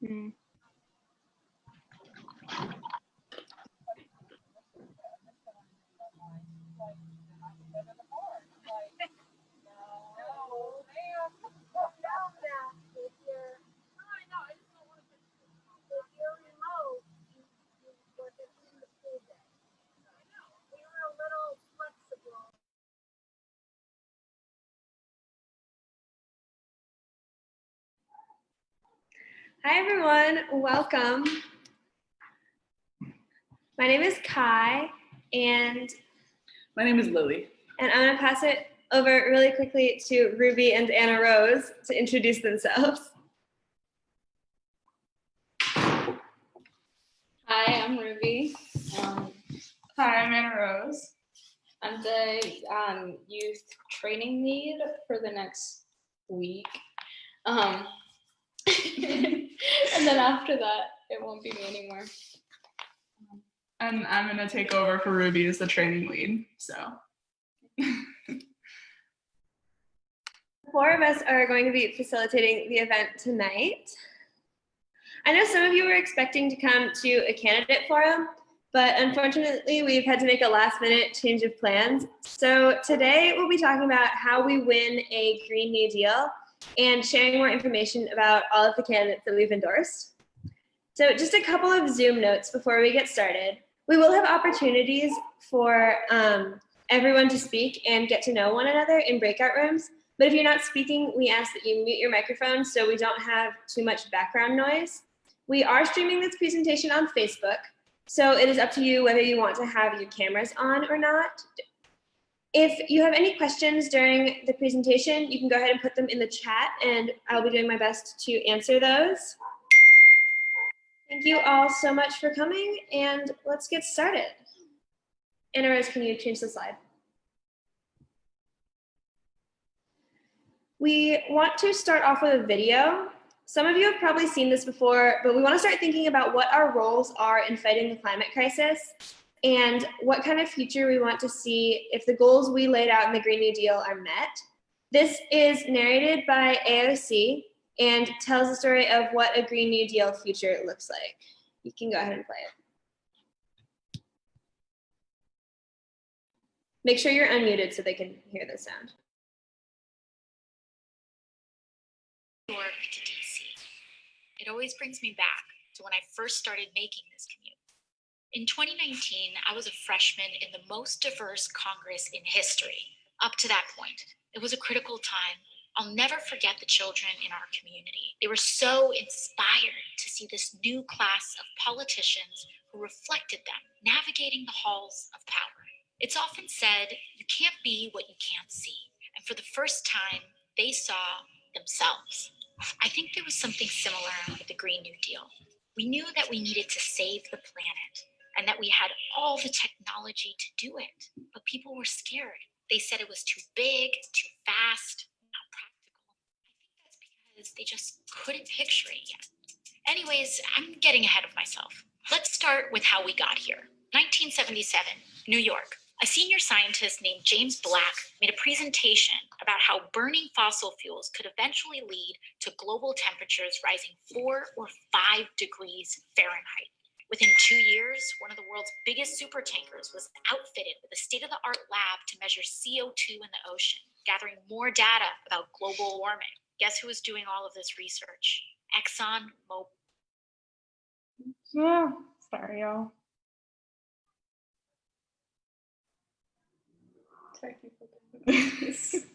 Mm. Hi everyone, welcome. My name is Kai, and my name is Lily. And I'm gonna pass it over really quickly to Ruby and Anna Rose to introduce themselves. Hi, I'm Ruby. Hi, I'm Anna Rose. I'm the youth training lead for the next week. And then after that, it won't be me anymore. And I'm going to take over for Ruby as the training lead, so. The four of us are going to be facilitating the event tonight. I know some of you were expecting to come to a candidate forum, but unfortunately we've had to make a last minute change of plans. So today we'll be talking about how we win a Green New Deal and sharing more information about all of the candidates that we've endorsed. So just a couple of Zoom notes before we get started. We will have opportunities for everyone to speak and get to know one another in breakout rooms. But if you're not speaking, we ask that you mute your microphone so we don't have too much background noise. We are streaming this presentation on Facebook, so it is up to you whether you want to have your cameras on or not. If you have any questions during the presentation, you can go ahead and put them in the chat, and I'll be doing my best to answer those. Thank you all so much for coming, and let's get started. Anna Rose, can you change the slide? We want to start off with a video. Some of you have probably seen this before, but we want to start thinking about what our roles are in fighting the climate crisis and what kind of future we want to see if the goals we laid out in the Green New Deal are met. This is narrated by AOC and tells the story of what a Green New Deal future looks like. You can go ahead and play it. Make sure you're unmuted so they can hear the sound. New York to DC. It always brings me back to when I first started making this commute. In 2019, I was a freshman in the most diverse Congress in history. Up to that point, it was a critical time. I'll never forget the children in our community. They were so inspired to see this new class of politicians who reflected them, navigating the halls of power. It's often said, you can't be what you can't see. And for the first time, they saw themselves. I think there was something similar with the Green New Deal. We knew that we needed to save the planet and that we had all the technology to do it, but people were scared. They said it was too big, too fast, not practical. I think that's because they just couldn't picture it yet. Anyways, I'm getting ahead of myself. Let's start with how we got here. 1977, New York. A senior scientist named James Black made a presentation about how burning fossil fuels could eventually lead to global temperatures rising 4 or 5 degrees Fahrenheit. Within 2 years, one of the world's biggest supertankers was outfitted with a state-of-the-art lab to measure CO2 in the ocean, gathering more data about global warming. Guess who was doing all of this research? ExxonMobil. Yeah, sorry, y'all. Technical difficulties.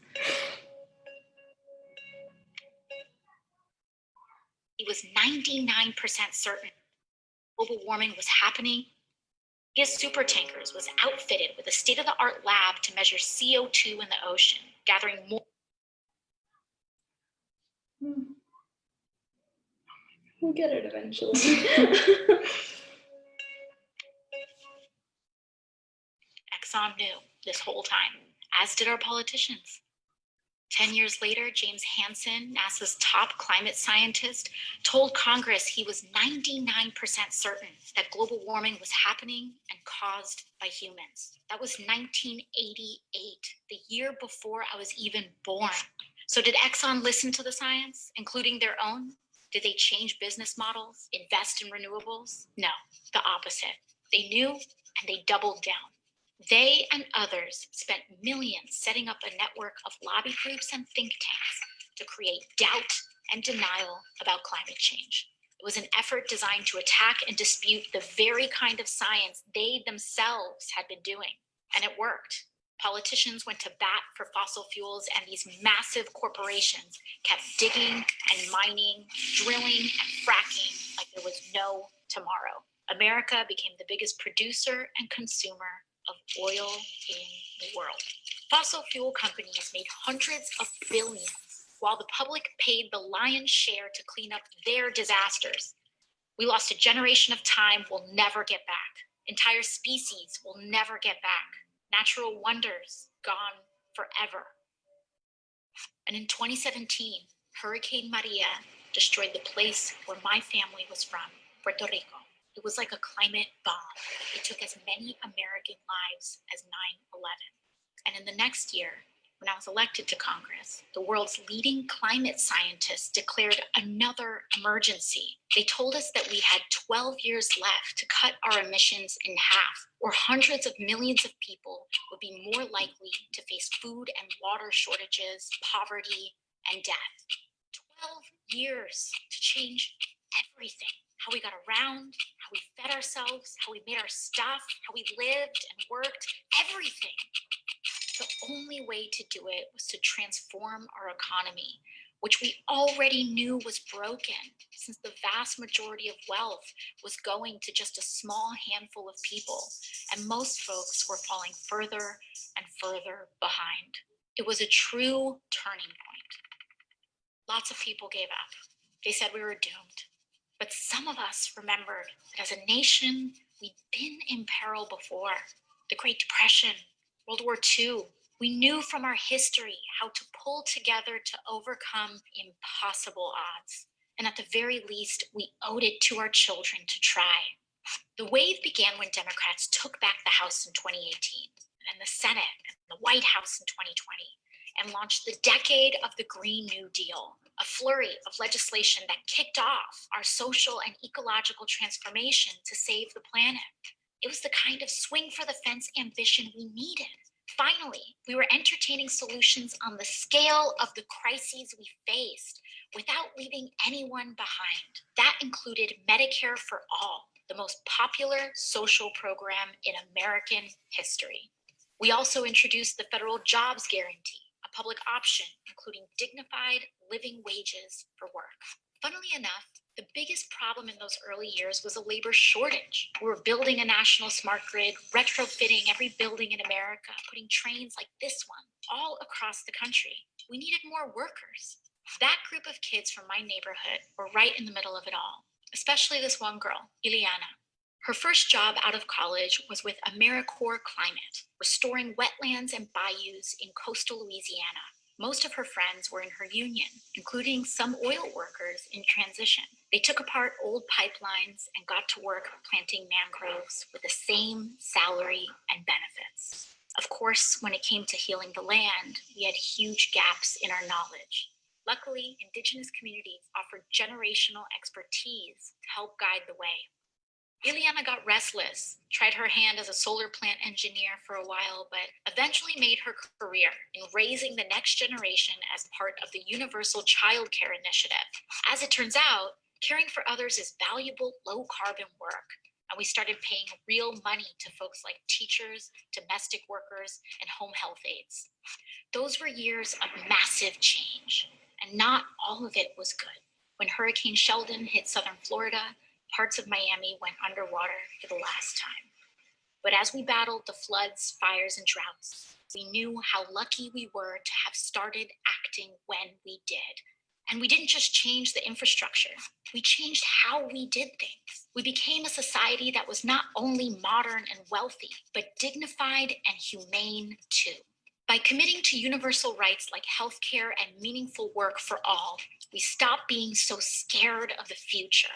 He was 99% certain global warming was happening. His supertankers was outfitted with a state-of-the-art lab to measure CO2 in the ocean, gathering more. We'll get it eventually. Exxon knew this whole time, as did our politicians. 10 years later, James Hansen, NASA's top climate scientist, told Congress he was 99% certain that global warming was happening and caused by humans. That was 1988, the year before I was even born. So did Exxon listen to the science, including their own? Did they change business models, invest in renewables? No, the opposite. They knew and they doubled down. They and others spent millions setting up a network of lobby groups and think tanks to create doubt and denial about climate change. It was an effort designed to attack and dispute the very kind of science they themselves had been doing. And it worked. Politicians went to bat for fossil fuels, and these massive corporations kept digging and mining, drilling and fracking like there was no tomorrow. America became the biggest producer and consumer of oil in the world. Fossil fuel companies made hundreds of billions, while the public paid the lion's share to clean up their disasters. We lost a generation of time we'll never get back. Entire species will never get back. Natural wonders gone forever. And in 2017, Hurricane Maria destroyed the place where my family was from, Puerto Rico. It was like a climate bomb. It took as many American lives as 9/11. And in the next year, when I was elected to Congress, the world's leading climate scientists declared another emergency. They told us that we had 12 years left to cut our emissions in half, or hundreds of millions of people would be more likely to face food and water shortages, poverty, and death. 12 years to change everything. How we got around, how we fed ourselves, how we made our stuff, how we lived and worked, everything. The only way to do it was to transform our economy, which we already knew was broken, since the vast majority of wealth was going to just a small handful of people, and most folks were falling further and further behind. It was a true turning point. Lots of people gave up. They said we were doomed. But some of us remembered that as a nation, we'd been in peril before. The Great Depression, World War II. We knew from our history how to pull together to overcome impossible odds. And at the very least, we owed it to our children to try. The wave began when Democrats took back the House in 2018, and then the Senate and the White House in 2020, and launched the decade of the Green New Deal, a flurry of legislation that kicked off our social and ecological transformation to save the planet. It was the kind of swing for the fence ambition we needed. Finally, we were entertaining solutions on the scale of the crises we faced without leaving anyone behind. That included Medicare for All, the most popular social program in American history. We also introduced the federal jobs guarantee, a public option including dignified living wages for work. Funnily enough, the biggest problem in those early years was a labor shortage. We were building a national smart grid, retrofitting every building in America, putting trains like this one all across the country. We needed more workers. That group of kids from my neighborhood were right in the middle of it all, especially this one girl, Ileana. Her first job out of college was with AmeriCorps Climate, restoring wetlands and bayous in coastal Louisiana. Most of her friends were in her union, including some oil workers in transition. They took apart old pipelines and got to work planting mangroves with the same salary and benefits. Of course, when it came to healing the land, we had huge gaps in our knowledge. Luckily, Indigenous communities offered generational expertise to help guide the way. Ileana got restless, tried her hand as a solar plant engineer for a while, but eventually made her career in raising the next generation as part of the Universal Child Care Initiative. As it turns out, caring for others is valuable, low-carbon work, and we started paying real money to folks like teachers, domestic workers, and home health aides. Those were years of massive change, and not all of it was good. When Hurricane Sheldon hit southern Florida, parts of Miami went underwater for the last time. But as we battled the floods, fires, and droughts, we knew how lucky we were to have started acting when we did. And we didn't just change the infrastructure, we changed how we did things. We became a society that was not only modern and wealthy, but dignified and humane too. By committing to universal rights like healthcare and meaningful work for all, we stopped being so scared of the future.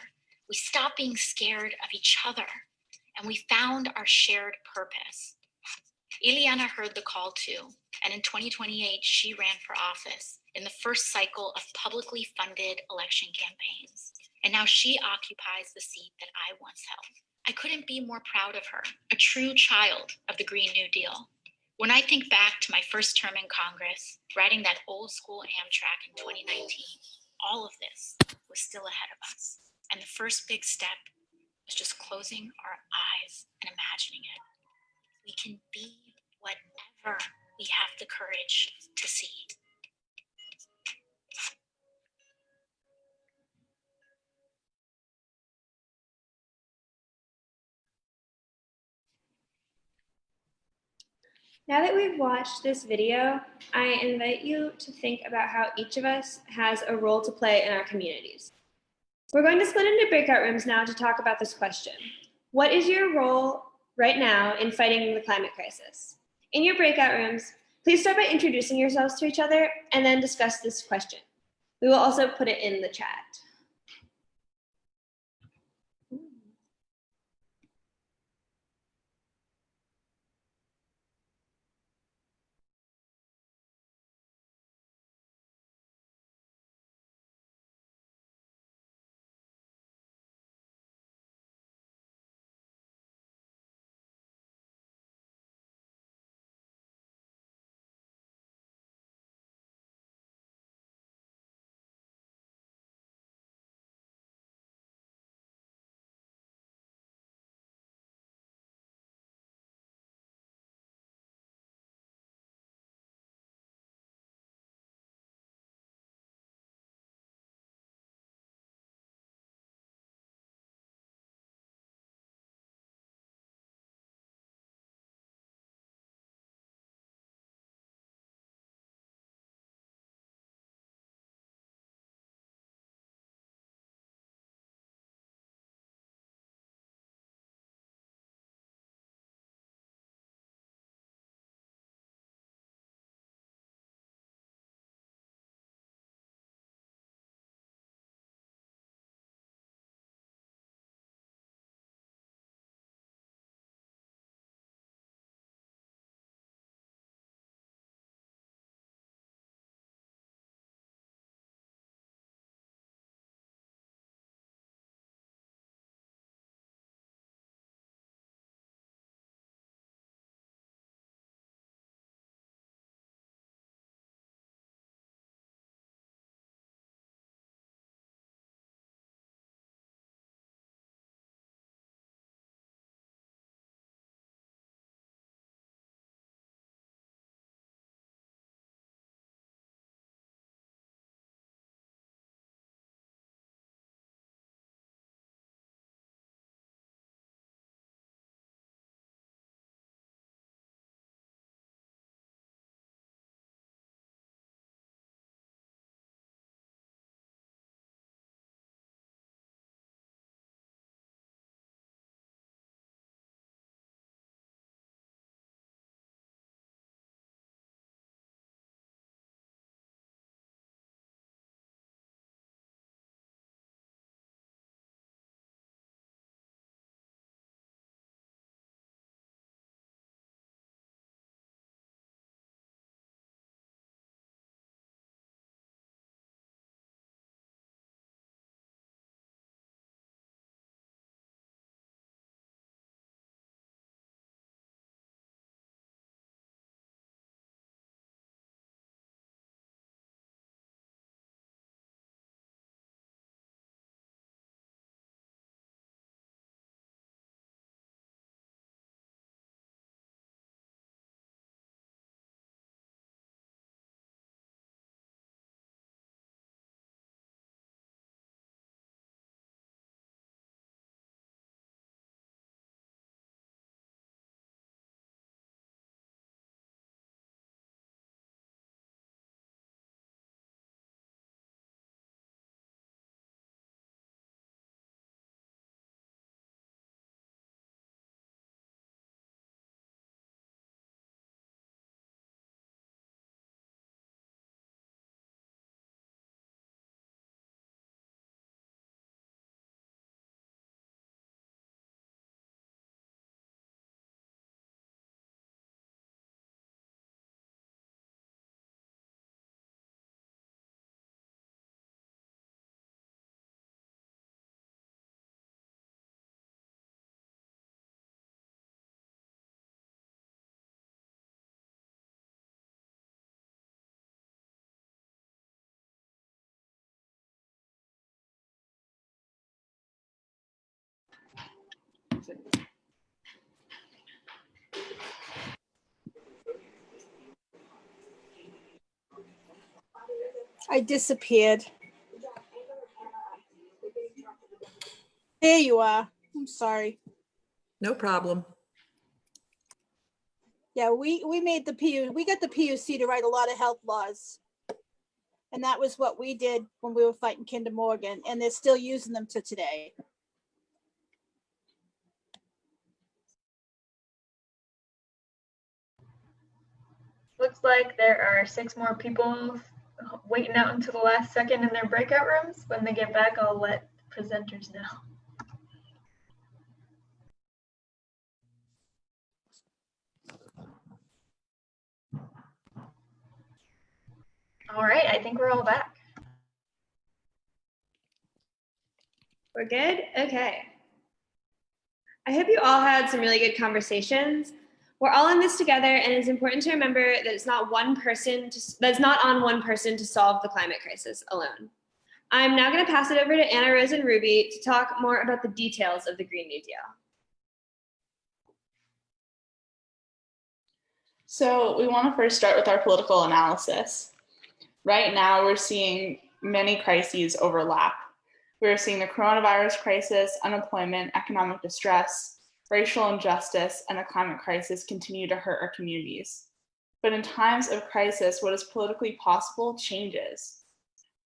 We stopped being scared of each other, and we found our shared purpose. Ileana heard the call too, and in 2028, she ran for office in the first cycle of publicly funded election campaigns. and now she occupies the seat that I once held. I couldn't be more proud of her, a true child of the Green New Deal. When I think back to my first term in Congress, riding that old school Amtrak in 2019, all of this was still ahead of us. And the first big step was just closing our eyes and imagining it. We can be whatever we have the courage to see. Now that we've watched this video, I invite you to think about how each of us has a role to play in our communities. We're going to split into breakout rooms now to talk about this question. What is your role right now in fighting the climate crisis? In your breakout rooms, please start by introducing yourselves to each other and then discuss this question. We will also put it in the chat. I disappeared. There you are. I'm sorry. No problem. Yeah, we made we got the PUC to write a lot of health laws. And that was what we did when we were fighting Kinder Morgan, and they're still using them to today. Looks like there are 6 more people waiting out until the last second in their breakout rooms. When they get back, I'll let presenters know. All right, I think we're all back. We're good? Okay. I hope you all had some really good conversations. We're all in this together, and it's important to remember that it's not on one person to solve the climate crisis alone. I'm now going to pass it over to Anna Rose and Ruby to talk more about the details of the Green New Deal. So we want to first start with our political analysis. Right now, we're seeing many crises overlap. We're seeing the coronavirus crisis, unemployment, economic distress, racial injustice, and the climate crisis continue to hurt our communities. But in times of crisis, what is politically possible changes.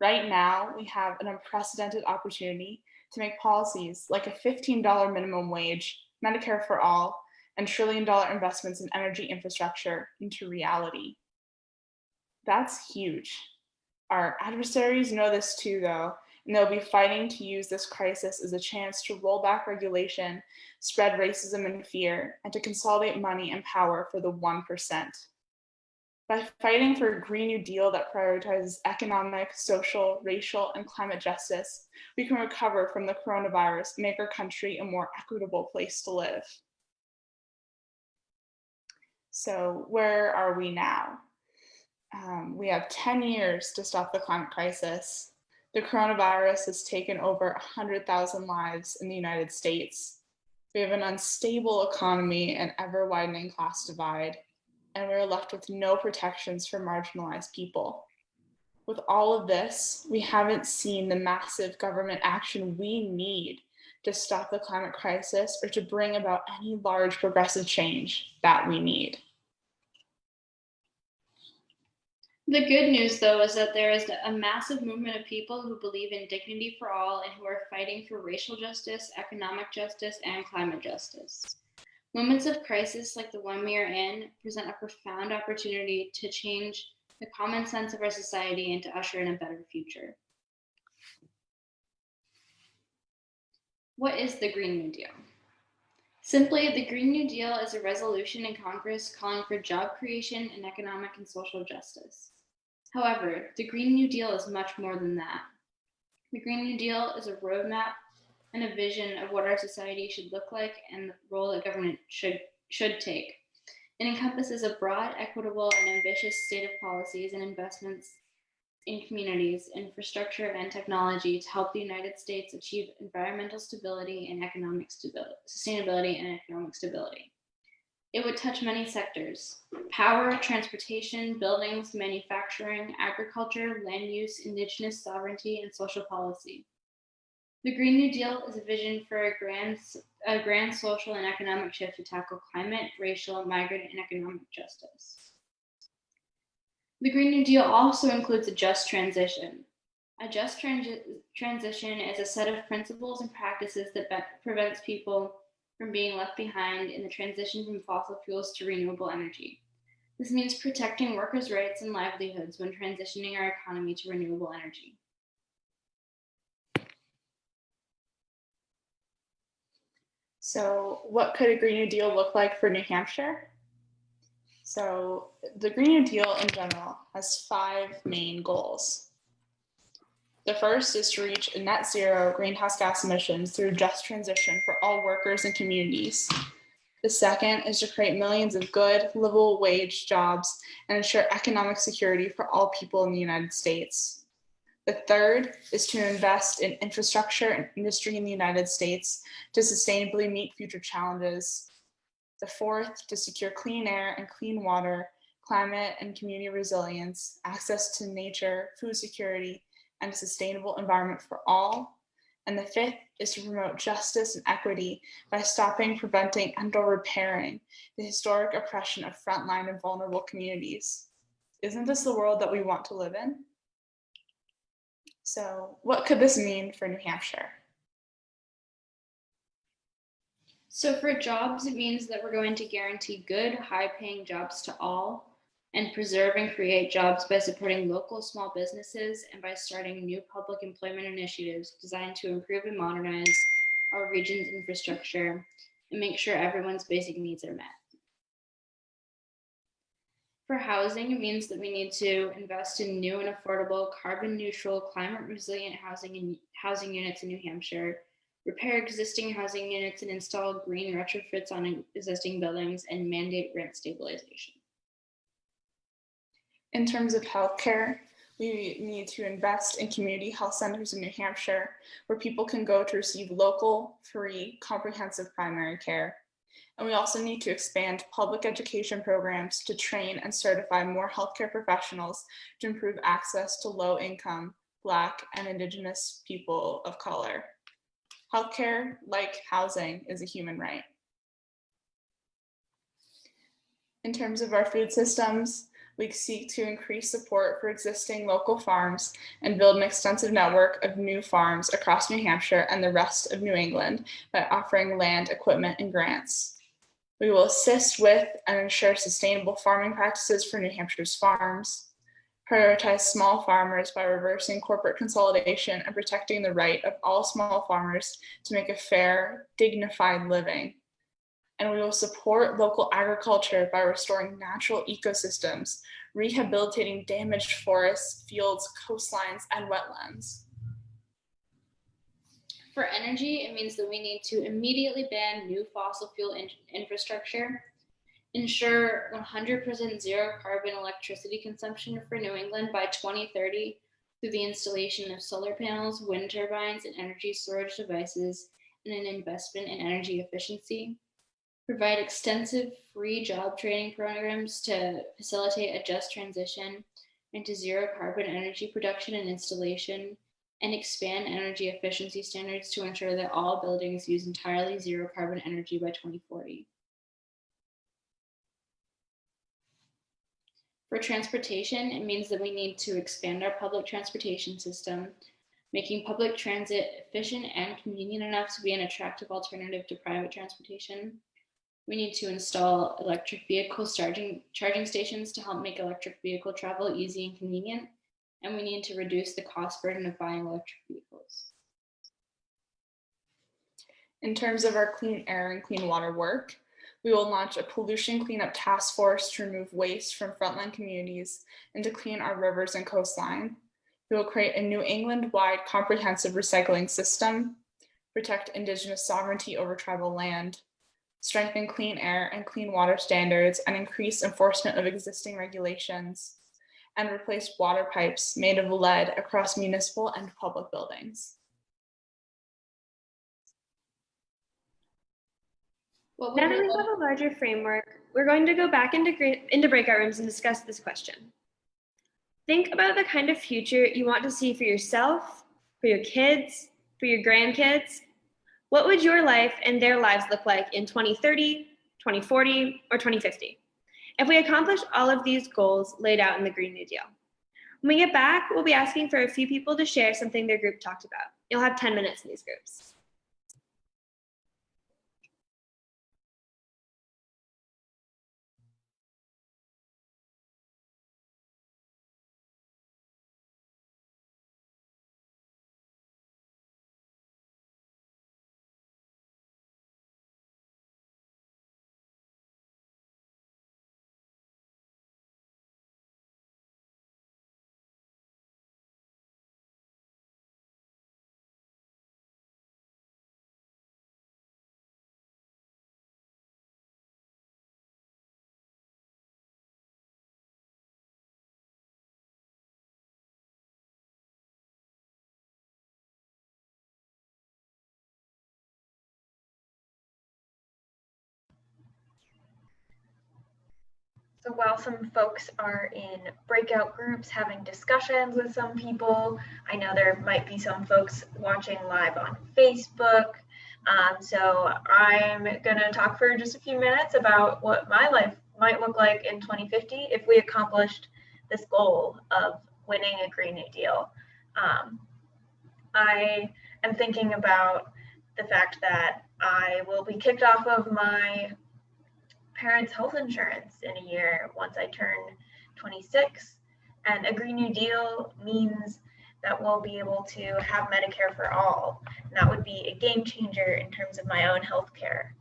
Right now, we have an unprecedented opportunity to make policies like a $15 minimum wage, Medicare for all, and trillion-dollar investments in energy infrastructure into reality. That's huge. Our adversaries know this too, though, and they'll be fighting to use this crisis as a chance to roll back regulation, spread racism and fear, and to consolidate money and power for the 1%. By fighting for a Green New Deal that prioritizes economic, social, racial, and climate justice, we can recover from the coronavirus and make our country a more equitable place to live. So where are we now? We have 10 years to stop the climate crisis. The coronavirus has taken over 100,000 lives in the United States. We have an unstable economy and ever-widening class divide, and we're left with no protections for marginalized people. With all of this, we haven't seen the massive government action we need to stop the climate crisis or to bring about any large progressive change that we need. The good news, though, is that there is a massive movement of people who believe in dignity for all and who are fighting for racial justice, economic justice, and climate justice. Moments of crisis like the one we are in present a profound opportunity to change the common sense of our society and to usher in a better future. What is the Green New Deal? Simply, the Green New Deal is a resolution in Congress calling for job creation and economic and social justice. However, the Green New Deal is much more than that. The Green New Deal is a roadmap and a vision of what our society should look like and the role that government should take. It encompasses a broad, equitable, and ambitious state of policies and investments in communities, infrastructure, and technology to help the United States achieve environmental stability and economic sustainability and economic stability. It would touch many sectors: power, transportation, buildings, manufacturing, agriculture, land use, indigenous sovereignty, and social policy. The Green New Deal is a vision for a grand social and economic shift to tackle climate, racial, migrant, and economic justice. The Green New Deal also includes a just transition. A just transition is a set of principles and practices that prevents people from being left behind in the transition from fossil fuels to renewable energy. This means protecting workers' rights and livelihoods when transitioning our economy to renewable energy. So what could a Green New Deal look like for New Hampshire? So the Green New Deal in general has 5 main goals. The first is to reach a net zero greenhouse gas emissions through just transition for all workers and communities. The second is to create millions of good, livable wage jobs and ensure economic security for all people in the United States. The third is to invest in infrastructure and industry in the United States to sustainably meet future challenges. The fourth, to secure clean air and clean water, climate and community resilience, access to nature, food security, and a sustainable environment for all. And the fifth is to promote justice and equity by stopping, preventing, and/or repairing the historic oppression of frontline and vulnerable communities. Isn't this the world that we want to live in? So, what could this mean for New Hampshire? So for jobs, it means that we're going to guarantee good, high-paying jobs to all and preserve and create jobs by supporting local small businesses and by starting new public employment initiatives designed to improve and modernize our region's infrastructure and make sure everyone's basic needs are met. For housing, it means that we need to invest in new and affordable, carbon neutral, climate resilient housing units in New Hampshire, repair existing housing units and install green retrofits on existing buildings, and mandate rent stabilization. In terms of healthcare, we need to invest in community health centers in New Hampshire where people can go to receive local, free, comprehensive primary care. And we also need to expand public education programs to train and certify more healthcare professionals to improve access to low-income, Black, and Indigenous people of color. Healthcare, like housing, is a human right. In terms of our food systems, we seek to increase support for existing local farms and build an extensive network of new farms across New Hampshire and the rest of New England by offering land, equipment, and grants. We will assist with and ensure sustainable farming practices for New Hampshire's farms, prioritize small farmers by reversing corporate consolidation and protecting the right of all small farmers to make a fair, dignified living. And we will support local agriculture by restoring natural ecosystems, rehabilitating damaged forests, fields, coastlines, and wetlands. For energy, it means that we need to immediately ban new fossil fuel infrastructure, ensure 100% zero carbon electricity consumption for New England by 2030 through the installation of solar panels, wind turbines, and energy storage devices, and an investment in energy efficiency. Provide extensive free job training programs to facilitate a just transition into zero carbon energy production and installation, and expand energy efficiency standards to ensure that all buildings use entirely zero carbon energy by 2040. For transportation, it means that we need to expand our public transportation system, making public transit efficient and convenient enough to be an attractive alternative to private transportation. We need to install electric vehicle charging stations to help make electric vehicle travel easy and convenient. And we need to reduce the cost burden of buying electric vehicles. In terms of our clean air and clean water work, we will launch a pollution cleanup task force to remove waste from frontline communities and to clean our rivers and coastline. We will create a New England-wide comprehensive recycling system, protect Indigenous sovereignty over tribal land, strengthen clean air and clean water standards, and increase enforcement of existing regulations, and replace water pipes made of lead across municipal and public buildings. Now that we have a larger framework, we're going to go back into breakout rooms and discuss this question. Think about the kind of future you want to see for yourself, for your kids, for your grandkids. What would your life and their lives look like in 2030, 2040, or 2050? If we accomplish all of these goals laid out in the Green New Deal. When we get back, we'll be asking for a few people to share something their group talked about. You'll have 10 minutes in these groups. So while some folks are in breakout groups having discussions with some people, I know there might be some folks watching live on Facebook. So I'm going to talk for just a few minutes about what my life might look like in 2050 if we accomplished this goal of winning a Green New Deal. I am thinking about the fact that I will be kicked off of my parents' health insurance in a year once I turn 26. And a Green New Deal means that we'll be able to have Medicare for all. And that would be a game changer in terms of my own health care.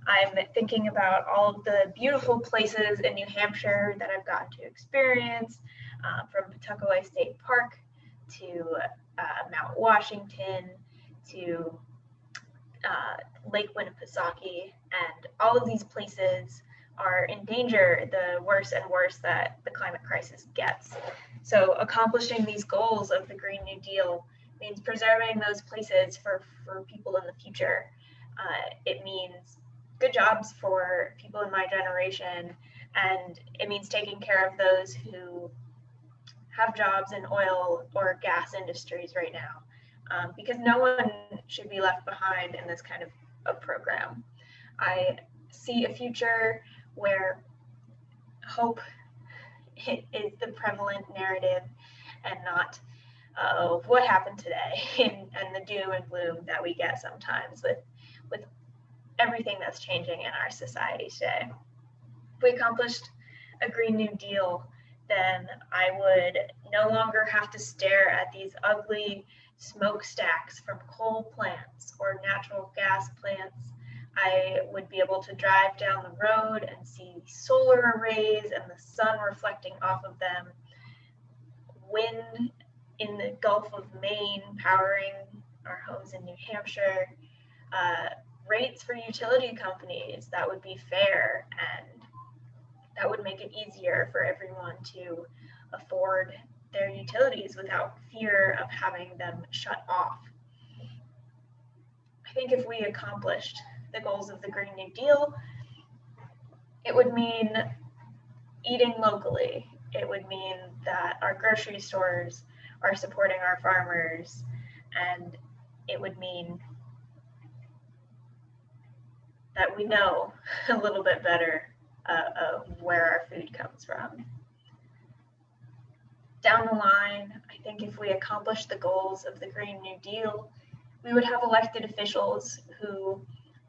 I'm thinking about all of the beautiful places in New Hampshire that I've gotten to experience, from Pawtuckaway State Park to Mount Washington to Lake Winnipesaukee, and all of these places are in danger the worse and worse that the climate crisis gets. So accomplishing these goals of the Green New Deal means preserving those places for people in the future. It means good jobs for people in my generation, and it means taking care of those who have jobs in oil or gas industries right now. Because no one should be left behind in this kind of a program. I see a future where hope is the prevalent narrative and not what happened today and the doom and gloom that we get sometimes with everything that's changing in our society today. If we accomplished a Green New Deal, then I would no longer have to stare at these ugly smokestacks from coal plants or natural gas plants. I would be able to drive down the road and see solar arrays and the sun reflecting off of them, wind in the Gulf of Maine powering our homes in New Hampshire, rates for utility companies that would be fair, and that would make it easier for everyone to afford their utilities without fear of having them shut off. I think if we accomplished the goals of the Green New Deal, it would mean eating locally. It would mean that our grocery stores are supporting our farmers, and it would mean that we know a little bit better of where our food comes from. Down the line, I think if we accomplish the goals of the Green New Deal, we would have elected officials who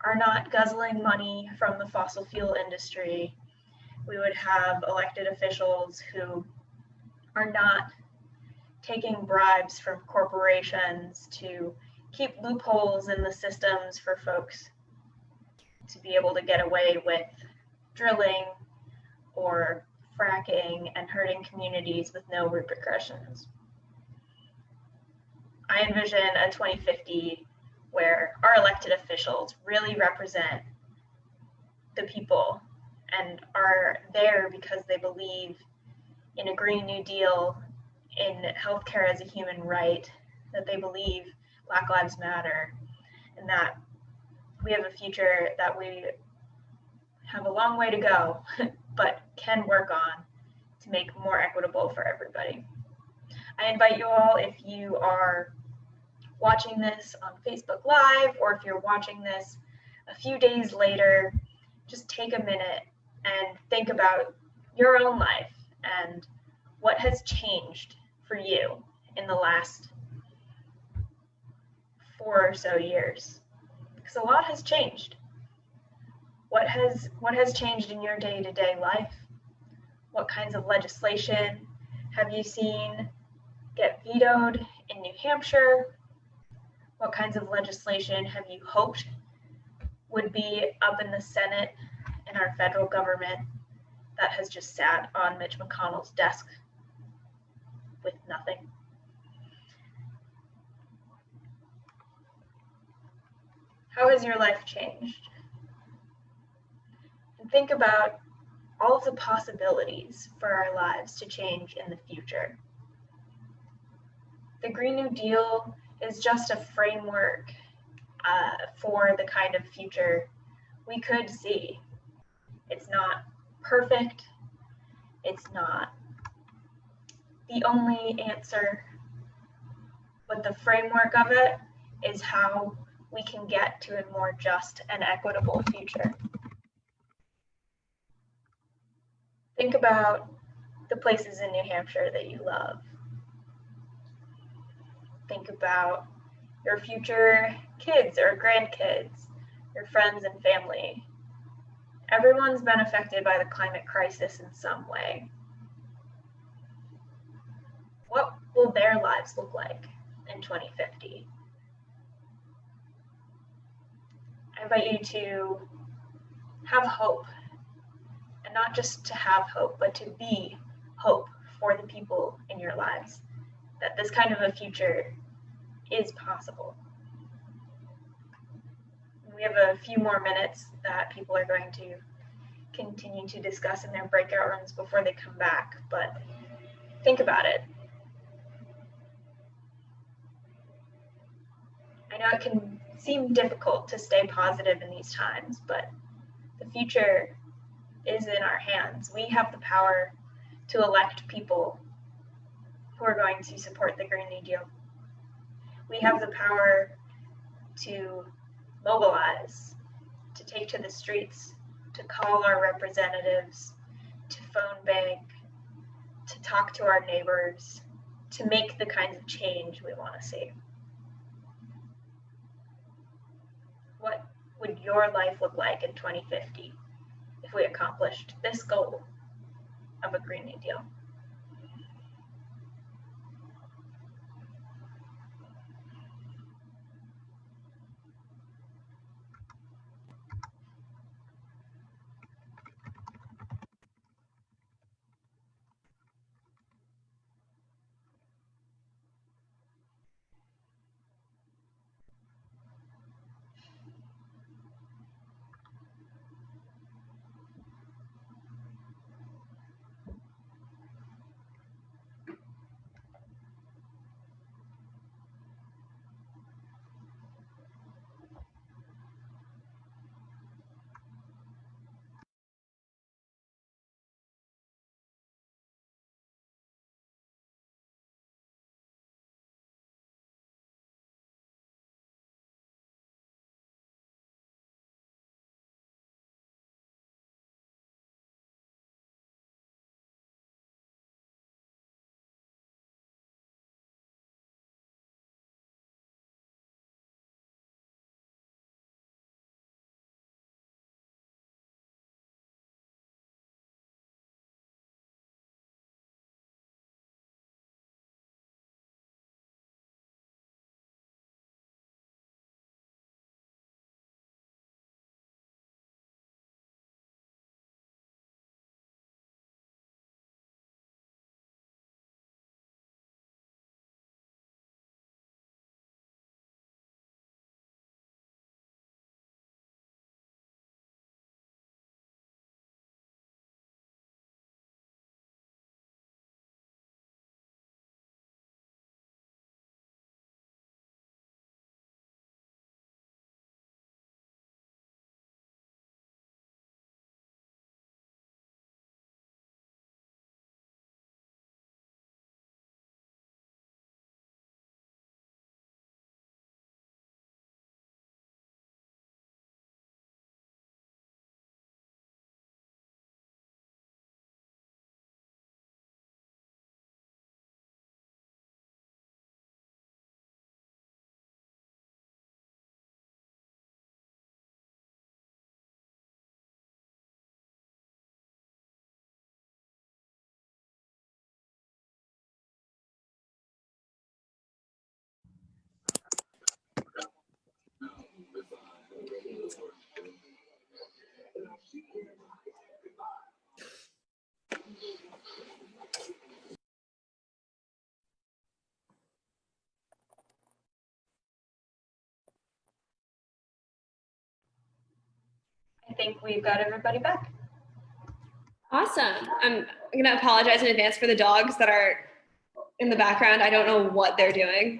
are not guzzling money from the fossil fuel industry. We would have elected officials who are not taking bribes from corporations to keep loopholes in the systems for folks to be able to get away with drilling or fracking and hurting communities with no repercussions. I envision a 2050 where our elected officials really represent the people and are there because they believe in a Green New Deal, in healthcare as a human right, that they believe Black Lives Matter, and that we have a future that we have a long way to go, but can work on to make more equitable for everybody. I invite you all, if you are watching this on Facebook Live, or if you're watching this a few days later, just take a minute and think about your own life and what has changed for you in the last 4 or so years. Because a lot has changed. What has changed in your day-to-day life? What kinds of legislation have you seen get vetoed in New Hampshire? What kinds of legislation have you hoped would be up in the Senate and our federal government that has just sat on Mitch McConnell's desk with nothing? How has your life changed? And think about all of the possibilities for our lives to change in the future. The Green New Deal is just a framework for the kind of future we could see. It's not perfect, It's not the only answer, but the framework of it is how we can get to a more just and equitable future. Think about the places in New Hampshire that you love. Think about your future kids or grandkids, your friends and family. Everyone's been affected by the climate crisis in some way. What will their lives look like in 2050? I invite you to have hope, and not just to have hope, but to be hope for the people in your lives, that this kind of a future is possible. We have a few more minutes that people are going to continue to discuss in their breakout rooms before they come back, but think about it. I know it can seem difficult to stay positive in these times, but the future is in our hands. We have the power to elect people who are going to support the Green New Deal. We have the power to mobilize, to take to the streets, to call our representatives, to phone bank, to talk to our neighbors, to make the kinds of change we want to see. What would your life look like in 2050 if we accomplished this goal of a Green New Deal? I think we've got everybody back. Awesome. I'm going to apologize in advance for the dogs that are in the background. I don't know what they're doing.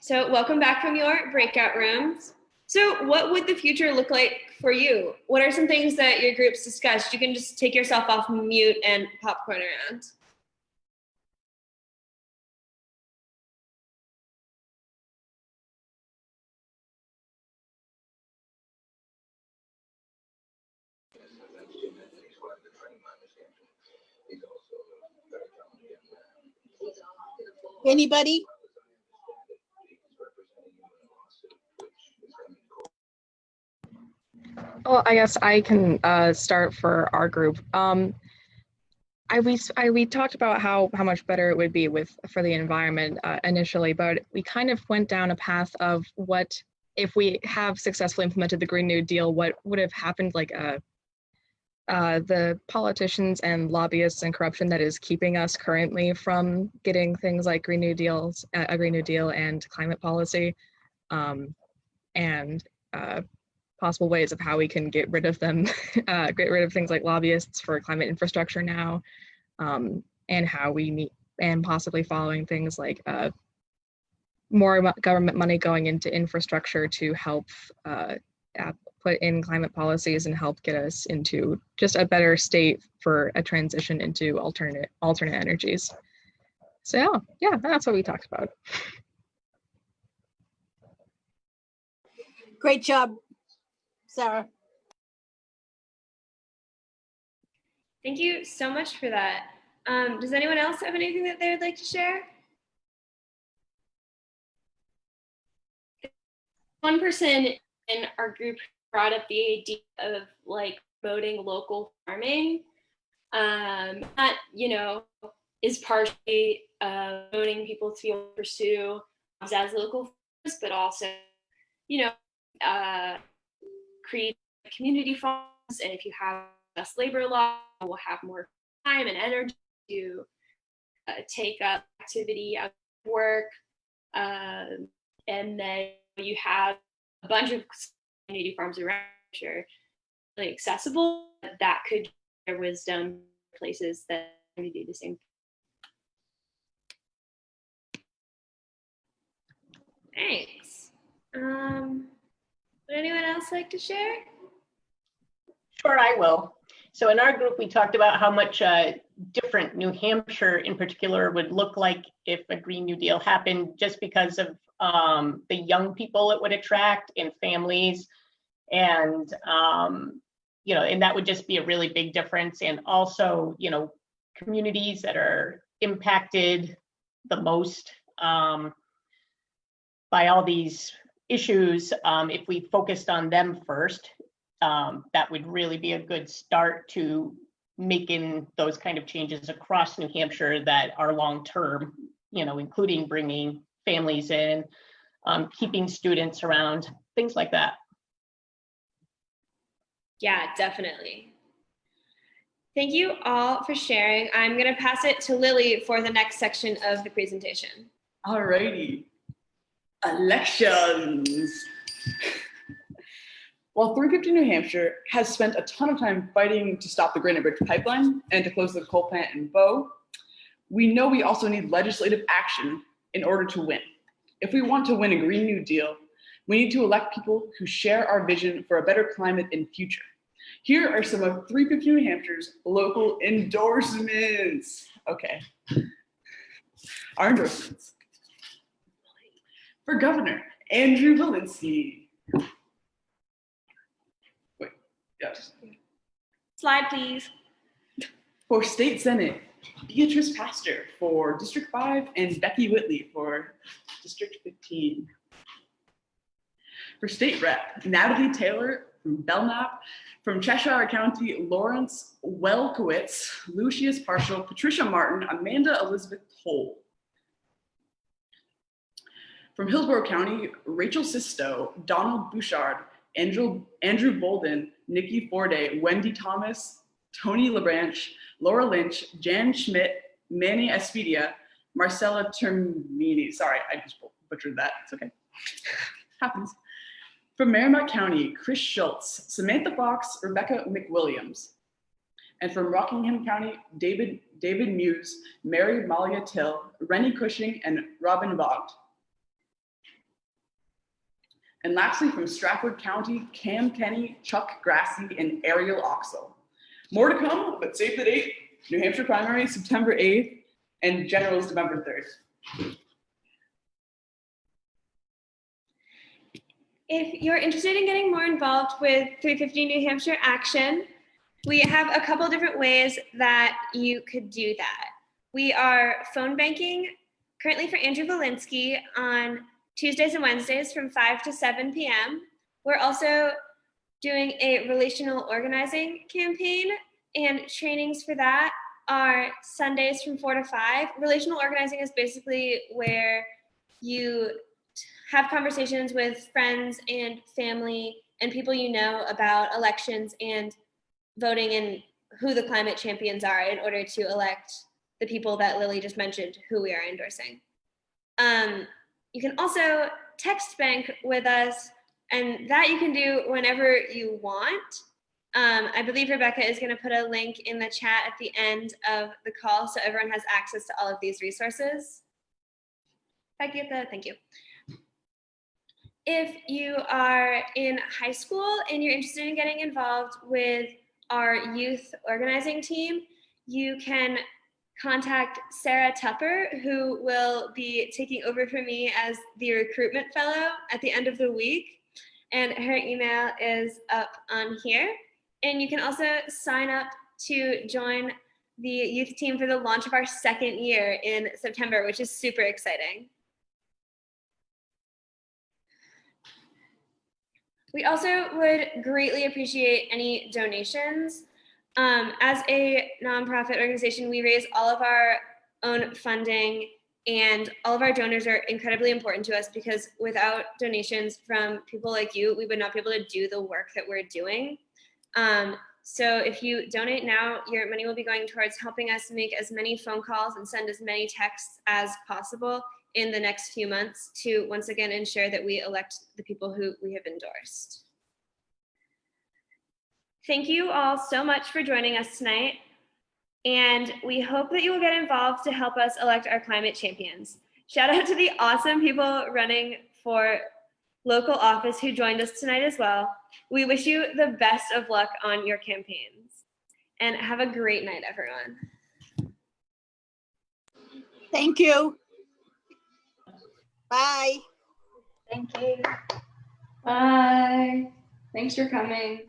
So welcome back from your breakout rooms. So what would the future look like for you? What are some things that your groups discussed? You can just take yourself off mute and popcorn around. Anybody? Well, I guess I can start for our group. We talked about how much better it would be for the environment initially, but we kind of went down a path of what if we have successfully implemented the Green New Deal, what would have happened, like the politicians and lobbyists and corruption that is keeping us currently from getting things like Green New Deals, a Green New Deal and climate policy, and possible ways of how we can get rid of them, get rid of things like lobbyists for climate infrastructure now, and how we need, and possibly following things like more government money going into infrastructure to help put in climate policies and help get us into just a better state for a transition into alternate energies. So yeah, that's what we talked about. Great job, Sarah. Thank you so much for that. Does anyone else have anything that they would like to share? One person in our group brought up the idea of like promoting local farming. That, is partially promoting people to be able to pursue jobs as local farmers, but also, create community farms. And if you have less labor law, we'll have more time and energy to take up activity at work. And then you have a bunch of community farms around which are really accessible. That could share wisdom places that do the same. Thanks. Would anyone else like to share? Sure, I will. So in our group, we talked about how much different New Hampshire in particular would look like if a Green New Deal happened, just because of the young people it would attract and families. And, and that would just be a really big difference. And also, communities that are impacted the most by all these issues, if we focused on them first, that would really be a good start to making those kind of changes across New Hampshire that are long-term, including bringing families in, keeping students around, things like that. Yeah, definitely. Thank you all for sharing. I'm going to pass it to Lily for the next section of the presentation. All righty. Elections. While 350 New Hampshire has spent a ton of time fighting to stop the Granite Bridge pipeline and to close the coal plant in Bow, we know we also need legislative action in order to win. If we want to win a Green New Deal, we need to elect people who share our vision for a better climate and future. Here are some of 350 New Hampshire's local endorsements. Okay. Our endorsements. For Governor, Andrew Walensky. Wait, yes. Slide, please. For State Senate, Beatrice Pastor for District 5 and Becky Whitley for District 15. For State Rep, Natalie Taylor from Belknap. From Cheshire County, Lawrence Welkowitz, Lucius Partial, Patricia Martin, Amanda Elizabeth Toll. From Hillsborough County, Rachel Sisto, Donald Bouchard, Andrew Bolden, Nikki Forday, Wendy Thomas, Tony LaBranche, Laura Lynch, Jan Schmidt, Manny Espedia, Marcella Termini. Sorry, I just butchered that. It's okay. Happens. From Merrimack County, Chris Schultz, Samantha Fox, Rebecca McWilliams. And from Rockingham County, David Muse, Mary Malia Till, Rennie Cushing, and Robin Vogt. And lastly, from Stratford County, Cam Kenny, Chuck Grassi, and Ariel Oxel. More to come, but save the date. New Hampshire primary, September 8th, and generals, November 3rd. If you're interested in getting more involved with 350 New Hampshire Action, we have a couple different ways that you could do that. We are phone banking currently for Andrew Valinsky on Tuesdays and Wednesdays from 5 to 7 p.m. We're also doing a relational organizing campaign, and trainings for that are Sundays from 4 to 5. Relational organizing is basically where you have conversations with friends and family and people you know about elections and voting and who the climate champions are in order to elect the people that Lily just mentioned who we are endorsing. You can also text bank with us, and that you can do whenever you want. I believe Rebecca is going to put a link in the chat at the end of the call so everyone has access to all of these resources. Thank you. If you are in high school and you're interested in getting involved with our youth organizing team, you can contact Sarah Tupper, who will be taking over for me as the recruitment fellow at the end of the week. And her email is up on here. And you can also sign up to join the youth team for the launch of our second year in September, which is super exciting. We also would greatly appreciate any donations. As a nonprofit organization, we raise all of our own funding, and all of our donors are incredibly important to us because without donations from people like you, we would not be able to do the work that we're doing. So if you donate now, your money will be going towards helping us make as many phone calls and send as many texts as possible in the next few months to once again ensure that we elect the people who we have endorsed. Thank you all so much for joining us tonight, and we hope that you will get involved to help us elect our climate champions. Shout out to the awesome people running for local office who joined us tonight as well. We wish you the best of luck on your campaigns, and have a great night, everyone. Thank you. Bye. Thank you. Bye. Thanks for coming.